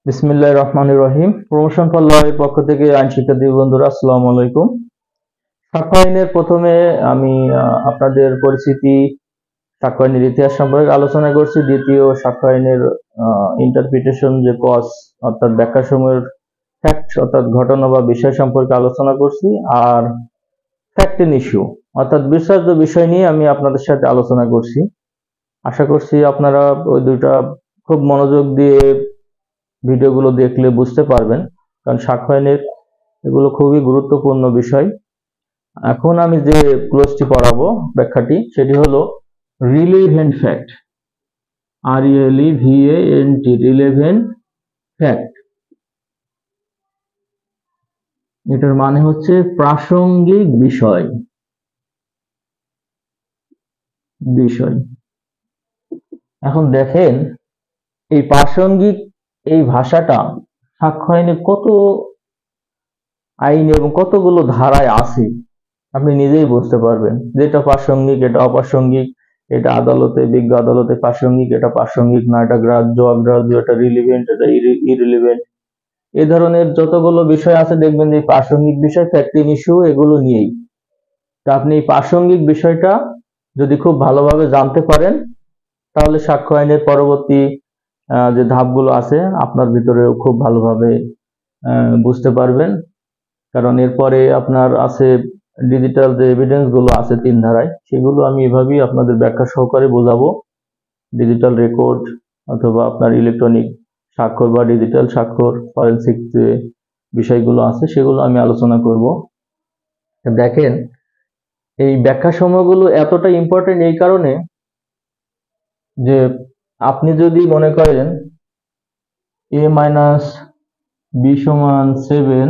বিসমিল্লাহির রহমানির রহিম। Promotion for ল এর পক্ষ থেকে আইন শিক্ষার্থী বন্ধুরা আসসালামু আলাইকুম। সাক্ষ্য আইনের প্রথমে আমি আপনাদের পরিচিতি, সাক্ষ্য আইনের ইতিহাস সম্পর্কে আলোচনা করছি। দ্বিতীয়, সাক্ষ্য আইনের ইন্টারপ্রিটেশন যে কজ অর্থাৎ ব্যাখ্যাসমূহের ফ্যাক্ট অর্থাৎ ঘটনা বা বিষয় সম্পর্কে আলোচনা করছি। আর ফ্যাক্ট ইন ইস্যু অর্থাৎ বিশ্বাস্য বিষয় নিয়ে আমি আপনাদের সাথে আলোচনা করছি। আশা করছি আপনারা ওই দুইটা খুব মনোযোগ দিয়ে ভিডিওগুলো দেখলে বুঝতে পারবেন, কারণ সাক্ষ্য আইনের এগুলো খুবই গুরুত্বপূর্ণ বিষয়। এখন আমি যে ক্লোজটি পড়াবো ব্যাখ্যাটি, সেটি হলো relevant fact, RELEVANT, relevant fact. এটার মানে হচ্ছে প্রাসঙ্গিক বিষয়। এখন দেখেন এই প্রাসঙ্গিক এই ভাষাটা সাক্ষ্য আইনে কত আইন এবং কতগুলো ধারায় আছে আপনি নিজেই বুঝতে পারবেন। যেটা প্রাসঙ্গিক, এটা অপ্রাসঙ্গিক, এটা আদালতে বিজ্ঞ আদালতে প্রাসঙ্গিক, এটা প্রাসঙ্গিক না, এটা গ্রাহ্য অগ্রাহ্য, এটা রিলিভেন্ট, এটা ইরিলিভেন্ট। এ ধরনের যতগুলো বিষয় আছে দেখবেন যে প্রাসঙ্গিক বিষয়, ফ্যাক্ট ইন ইস্যু, এগুলো নিয়েই। তা আপনি এই প্রাসঙ্গিক বিষয়টা যদি খুব ভালোভাবে জানতে পারেন তাহলে সাক্ষ্য আইনের পরবর্তী যে ধাপগুলো আছে আপনার ভিতরেও খুব ভালোভাবে বুঝতে পারবেন। কারণ এরপরে আপনার আছে ডিজিটাল যে এভিডেন্স গুলো আছে 3 ধারায়, সেগুলো আমি এভাবেই আপনাদের ব্যাখ্যা সহকারে বোঝাবো। ডিজিটাল রেকর্ড অথবা আপনার ইলেকট্রনিক স্বাক্ষর বা ডিজিটাল স্বাক্ষর, ফরেনসিক যে বিষয়গুলো আছে সেগুলো আমি আলোচনা করব। দেখেন এই ব্যাখ্যা সমূহগুলো এতটা ইম্পর্টেন্ট এই কারণে যে আপনি যদি মনে করেন a - b = 7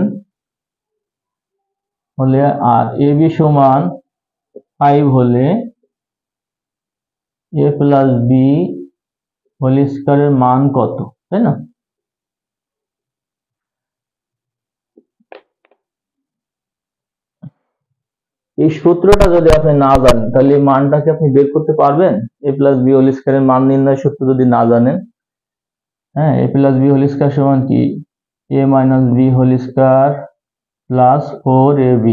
হলে আর ab = 5 হলে a + b হোল স্কয়ারের মান কত, তাই না? এই সূত্রটা যদি আপনি না জানেন তাহলে এই মানটাকে আপনি বের করতে পারবেন? a + b হোল স্কয়ারের মান নির্ণয় সূত্র যদি না জানেন, হ্যাঁ, a + b হোল স্কয়ার সমান কি a - b whole square plus 4ab।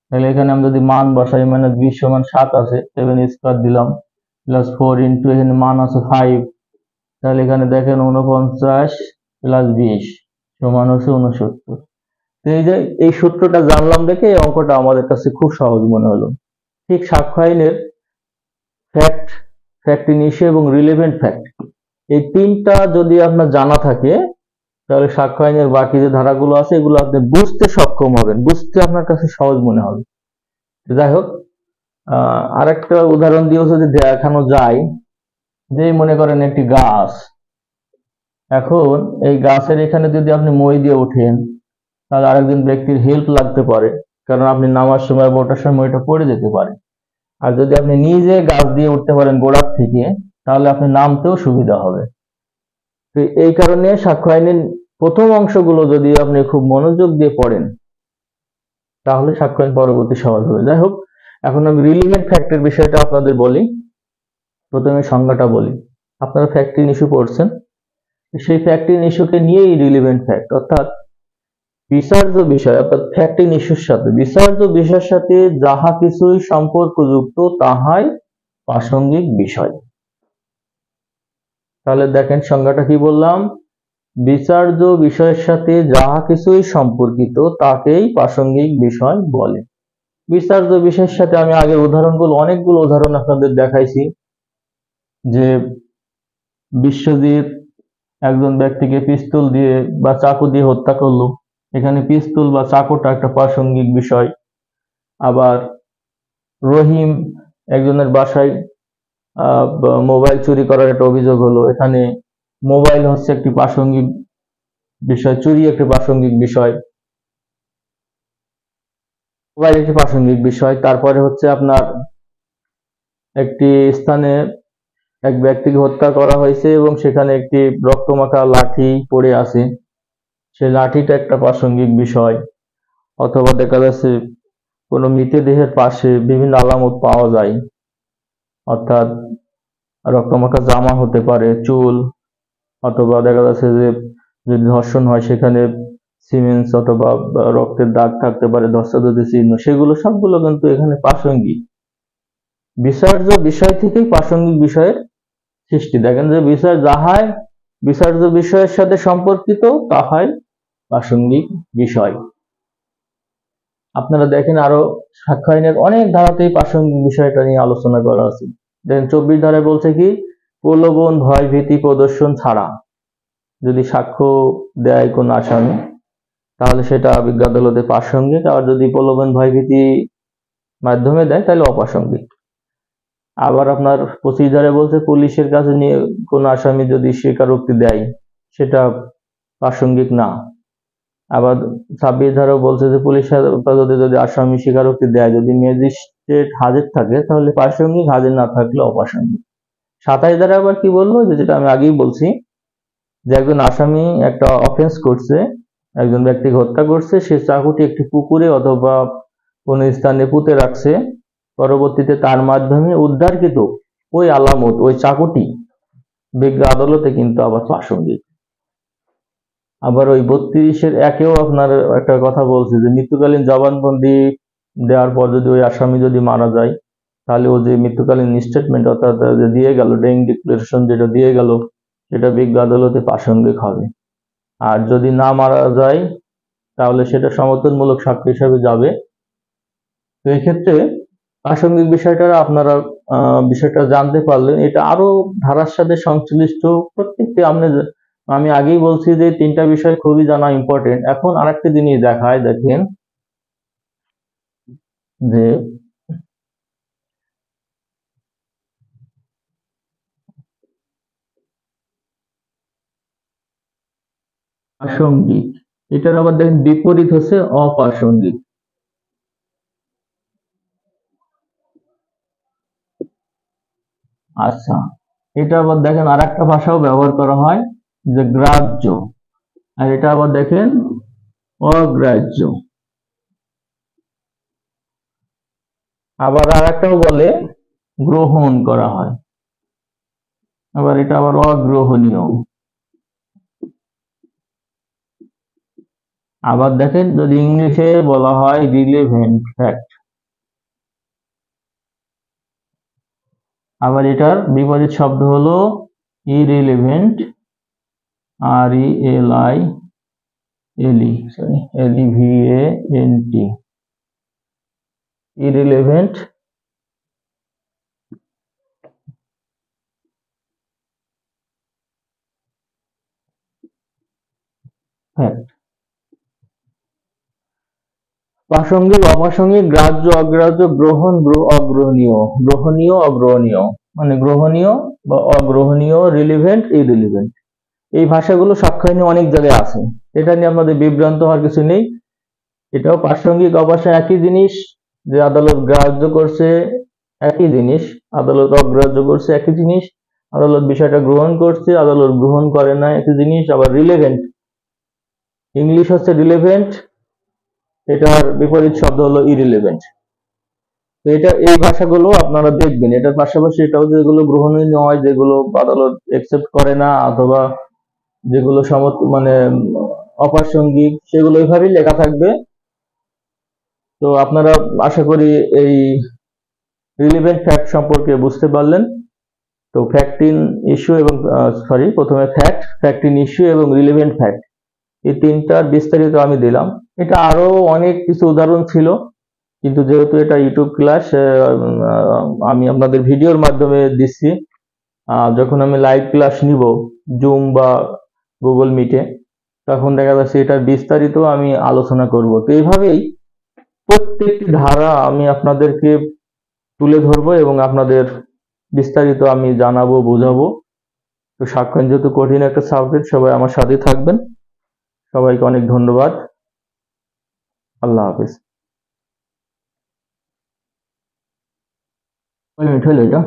তাহলে এখানে আমরা যদি মান বসাই, b = 7 আছে, 7 স্কয়ার দিলাম প্লাস 4 ইনটু এখানে মান আছে 5, তাহলে এখানে দেখেন 49 প্লাস 20 সমান হচ্ছে 69। এই যে এই সূত্রটা জানলাম দেখে এই অঙ্কটা আমাদের কাছে খুব সহজ মনে হলো। ঠিক সাক্ষ্য আইনের ফ্যাক্ট, ফ্যাক্ট ইন ইস্যু এবং রিলেভেন্ট ফ্যাক্ট, এই তিনটা যদি আপনার জানা থাকে তাহলে সাক্ষ্য আইনের বাকি যে ধারাগুলো আছে এগুলো আপনি বুঝতে সক্ষম হবেন, বুঝতে আপনার কাছে সহজ মনে হবে। যাই হোক, আরেকটা উদাহরণ দিয়েও যদি দেখানো যায়, যে মনে করেন একটি গাছ, এখন এই গাছের এখানে যদি আপনি মই দিয়ে ওঠেন তাহলে আরেকজন ব্যক্তির হেল্প লাগতে পারে, কারণ আপনি নামার সময় বা ওঠার সময় এটা পড়ে যেতে পারে। আর যদি আপনি নিজে গাছ দিয়ে উঠতে পারেন গোড়ার থেকে তাহলে আপনি নামতেও সুবিধা হবে। তো এই কারণে সাক্ষ্য আইনের প্রথম অংশগুলো যদি আপনি খুব মনোযোগ দিয়ে পড়েন তাহলে সাক্ষ্য আইন পরবর্তী সহজ হবে। যাই হোক, এখন আমি রিলেভেন্ট ফ্যাক্টের বিষয়টা আপনাদের বলি। প্রথমে সংজ্ঞাটা বলি। আপনারা ফ্যাক্ট ইন ইস্যু পড়ছেন, সেই ফ্যাক্ট ইন ইস্যুকে নিয়েই রিলেভেন্ট ফ্যাক্ট অর্থাৎ বিচার্য বিষয় অর্থাৎ ফ্যাক্ট ইন ইস্যুর সাথে বিচার্য বিষয়ের সাথে যাহা কিছুই সম্পর্কযুক্ত তাহাই প্রাসঙ্গিক বিষয়। তাহলে দেখেন সংজ্ঞাটা কি বললাম, বিচার্য বিষয়ের সাথে যাহা কিছুই সম্পর্কিত তাকেই প্রাসঙ্গিক বিষয় বলে। বিচার্য বিষয়ের সাথে আমি আগের উদাহরণগুলো অনেকগুলো উদাহরণ আপনাদের দেখাইছি, যে বিশ্বজিৎ একজন ব্যক্তিকে পিস্তল দিয়ে বা চাকু দিয়ে হত্যা করলো, এখানে পিস্তল বা চাকুটা একটা প্রাসঙ্গিক বিষয়। আবার রহিম একজনের বাসায় মোবাইল চুরি করার একটা অভিযোগ হলো, এখানে মোবাইল হচ্ছে একটি প্রাসঙ্গিক বিষয়, চুরি একটি প্রাসঙ্গিক বিষয়, মোবাইল একটি প্রাসঙ্গিক বিষয়। তারপরে হচ্ছে আপনার একটি স্থানে এক ব্যক্তিকে হত্যা করা হয়েছে এবং সেখানে একটি রক্তমাখা লাঠি পড়ে আছে, সেই লাঠিটা একটা প্রাসঙ্গিক বিষয়। অথবা দেখা যাচ্ছে কোনো মৃতদেহের পাশে বিভিন্ন আলামত পাওয়া যায়, অর্থাৎ রক্তমাখা জামা হতে পারে, চুল, অথবা দেখা যাচ্ছে যে যদি ধর্ষণ হয় সেখানে সিমেন্স অথবা রক্তের দাগ থাকতে পারে, ধস্তাধস্তি চিহ্ন, সেগুলো সবগুলো কিন্তু এখানে প্রাসঙ্গিক। বিচার্য বিষয় থেকেই প্রাসঙ্গিক বিষয়ের সৃষ্টি। দেখেন যে বিচার যাহাই বিচার্য বিষয়ের সাথে সম্পর্কিত তাহাই প্রাসঙ্গিক বিষয়। আপনারা দেখেন আরো সাক্ষ্য আইনের অনেক ধারাতেই প্রাসঙ্গিক বিষয়টা নিয়ে আলোচনা করা আছে। দেখেন 24 ধারায় বলছে কি, প্রলোভন ভয় ভীতি প্রদর্শন ছাড়া যদি সাক্ষ্য দেয় কোন আসামি তাহলে সেটা বিজ্ঞ আদালতে প্রাসঙ্গিক, আর যদি প্রলোভন ভয় ভীতি মাধ্যমে দেয় তাহলে অপ্রাসঙ্গিক। আবার আপনার 25 ধারায় বলছে পুলিশের কাছে নিয়ে কোন আসামি যদি স্বীকারোক্তি দেয় সেটা প্রাসঙ্গিক না। আবার 26 ধারাও বলছে যে পুলিশ হেফাজতে যদি আসামি স্বীকারোক্তি দেয়, যদি ম্যাজিস্ট্রেট হাজির থাকে তাহলে প্রাসঙ্গিক, হাজির না থাকলে অপ্রাসঙ্গিক। 27 ধারা আবার কি বললো, যেটা আমি আগেই বলছি, যে একজন আসামি একটা অফেন্স করছে, একজন ব্যক্তিকে হত্যা করছে, সে চাকুটি একটি পুকুরে অথবা কোন স্থানে পুঁতে রাখছে, পরবর্তীতে তার মাধ্যমে উদ্ধারকৃত ওই আলামত, ওই চাকুটি বিজ্ঞ আদালতে কিন্তু আবার প্রাসঙ্গিক। আবার ওই 32-এর একেও আপনার একটা কথা বলছে যে মৃত্যুকালীন জবানবন্দি দেওয়ার পর যদি ওই আসামি যদি মারা যায় তাহলে ও যে মৃত্যুকালীন স্টেটমেন্ট অর্থাৎ যে দিয়ে গেল, ডেইং ডিক্লারেশন যেটা দিয়ে গেল, সেটা বিজ্ঞ আদালতে প্রাসঙ্গিক হবে। আর যদি না মারা যায় তাহলে সেটা সমর্থনমূলক সাক্ষ্য হিসাবে যাবে। তো এই ক্ষেত্রে প্রাসঙ্গিক বিষয়টা আপনারা বিষয়টা জানতে পারলেন। এটা আরো ধারার সাথে সংশ্লিষ্ট প্রত্যেকটি আমি আগেই বলছি যে 3টা বিষয় খুবই জানা ইম্পর্টেন্ট। এখন আরেকটা জিনিস দেখায়, দেখেন যে প্রাসঙ্গিক, এটার আবার দেখেন বিপরীত হচ্ছে অপ্রাসঙ্গিক। আচ্ছা, এটা আবার দেখেন আরেকটা ভাষাও ব্যবহার করা হয় যে গ্রাহ্য, আর এটা আবার দেখেন অগ্রাহ্য। আবার আরেকটাও বলে গ্রহণ করা হয়, আবার এটা আবার অগ্রহণীয়। আবার দেখেন যদি ইংলিশে বলা হয় রিলেভেন্ট ফ্যাক্ট, আবার এটার বিপরীত শব্দ হলো ইরিলেভেন্ট, RELIVANT, ইরিলেভেন্ট ফ্যাক্ট। প্রাসঙ্গিক অপ্রাসঙ্গিক, গ্রাহ্য অগ্রাহ্য, গ্রহণ অগ্রহণীয়, গ্রহণীয় অগ্রহণীয়, মানে গ্রহণীয় বা অগ্রহণীয়, রিলিভেন্ট ইরিলিভেন্ট, এই ভাষাগুলো সাক্ষ্য আইনে অনেক জায়গায় আছে। এটা নিয়ে আপনাদের বিভ্রান্ত হওয়ার কিছু নেই। এটাও প্রাসঙ্গিক অবশ্যই একই জিনিস, যে আদালত গ্রাহ্য করছে একই জিনিস, আদালত অগ্রাহ্য করছে একই জিনিস, আদালত বিষয়টা গ্রহণ করছে, আদালত গ্রহণ করে না একই জিনিস। আবার রিলেভেন্ট, ইংলিশ হচ্ছে রিলেভেন্ট, এটার বিপরীত শব্দ হলো ইরিলেভেন্ট। তো এটা এই ভাষাগুলো আপনারা দেখবেন। এটার পাশাপাশি এটাও যেগুলো গ্রহণীয় নয়, যেগুলো আদালত একসেপ্ট করে না, অথবা যেগুলো মানে অপ্রাসঙ্গিক, সেগুলো এইভাবেই লেখা থাকবে। তো আপনারা আশা করি এই রিলেভেন্ট ফ্যাক্ট সম্পর্কে বুঝতে পারলেন। তো ফ্যাক্ট ইন ইস্যু এবং প্রথমে ফ্যাক্ট ইন ইস্যু এবং রিলেভেন্ট ফ্যাক্ট, এই 3টার বিস্তারিত আমি দিলাম। এটা আরো অনেক কিছু উদাহরণ ছিল, কিন্তু যেহেতু এটা ইউটিউব ক্লাস, আমি আপনাদের ভিডিওর মাধ্যমে দিচ্ছি। যখন আমি লাইভ ক্লাস নিব জুম বা গুগল মিটে, তখন দেখা যাচ্ছে এটার বিস্তারিত আমি আলোচনা করব। তো এইভাবেই প্রত্যেকটি ধারা আমি আপনাদেরকে তুলে ধরবো এবং আপনাদের বিস্তারিত আমি জানাবো, বোঝাবো। তো সাক্ষ্য আইন যেহেতু কঠিন একটা সাবজেক্ট, সবাই আমার সাথে থাকবেন। সবাইকে অনেক ধন্যবাদ। আল্লাহ হাফেজ। 1 মিনিট হলো এটা।